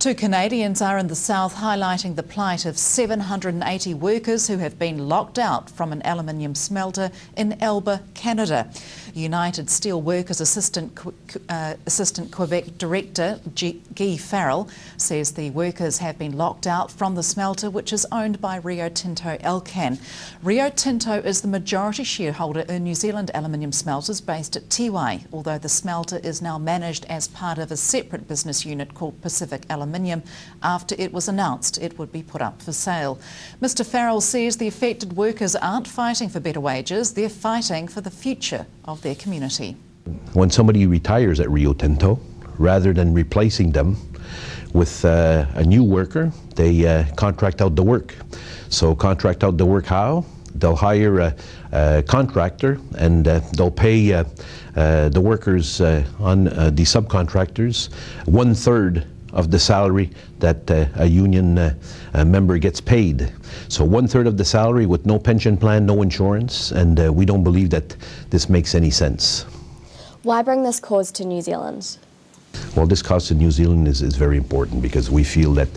Two Canadians are in the south highlighting the plight of 780 workers who have been locked out from an aluminium smelter in Alma, Canada. United Steel Workers Assistant Quebec Director Guy Farrell says the workers have been locked out from the smelter, which is owned by Rio Tinto Alcan. Rio Tinto is the majority shareholder in New Zealand aluminium smelters based at Tiwai, although the smelter is now managed as part of a separate business unit called Pacific Aluminium after it was announced it would be put up for sale. Mr Farrell says the affected workers aren't fighting for better wages, they're fighting for the future of their community. When somebody retires at Rio Tinto, rather than replacing them with a new worker, they contract out the work. So contract out the work how? They'll hire a contractor and they'll pay the workers on the subcontractors 1/3 of the salary that a union member gets paid. So 1/3 of the salary with no pension plan, no insurance, and we don't believe that this makes any sense. Why bring this cause to New Zealand? Well, this cause to New Zealand is very important because we feel that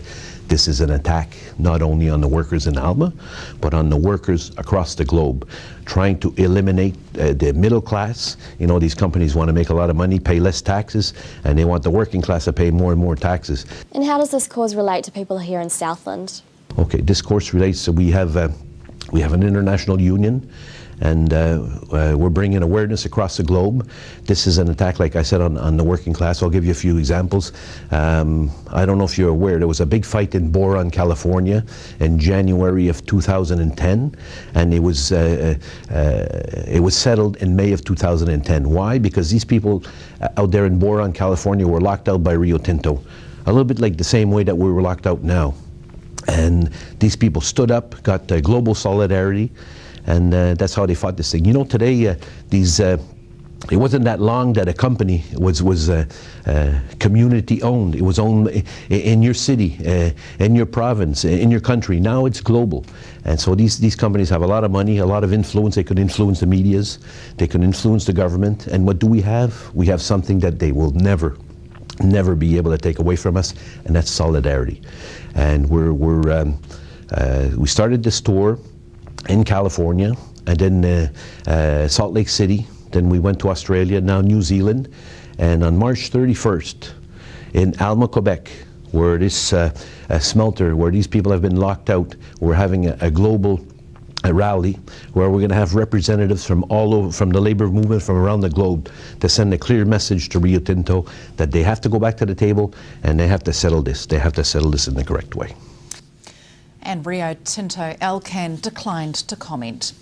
this is an attack not only on the workers in Alma, but on the workers across the globe, trying to eliminate the middle class. You know, these companies want to make a lot of money, pay less taxes, and they want the working class to pay more and more taxes. And how does this cause relate to people here in Southland? Okay, this cause relates to we have an international union, and we're bringing awareness across the globe. This is an attack, like I said, on the working class. I'll give you a few examples. I don't know if you're aware, there was a big fight in Boron, California in January of 2010, and it was settled in May of 2010. Why? Because these people out there in Boron, California were locked out by Rio Tinto, a little bit like the same way that we were locked out now. And these people stood up, got global solidarity, and that's how they fought this thing. You know, today it wasn't that long that a company was community owned. It was owned in your city, in your province, in your country. Now it's global, and so these companies have a lot of money, a lot of influence. They could influence the medias, they could influence the government. And what do we have? We have something that they will never be able to take away from us, and that's solidarity. And we started this tour in California, and then Salt Lake City, then we went to Australia, now New Zealand, and on March 31st in Alma, Quebec, where this smelter, where these people have been locked out, we're having a global rally where we're going to have representatives from all over, from the labor movement from around the globe, to send a clear message to Rio Tinto that they have to go back to the table and they have to settle this. They have to settle this in the correct way. And Rio Tinto Alcan declined to comment.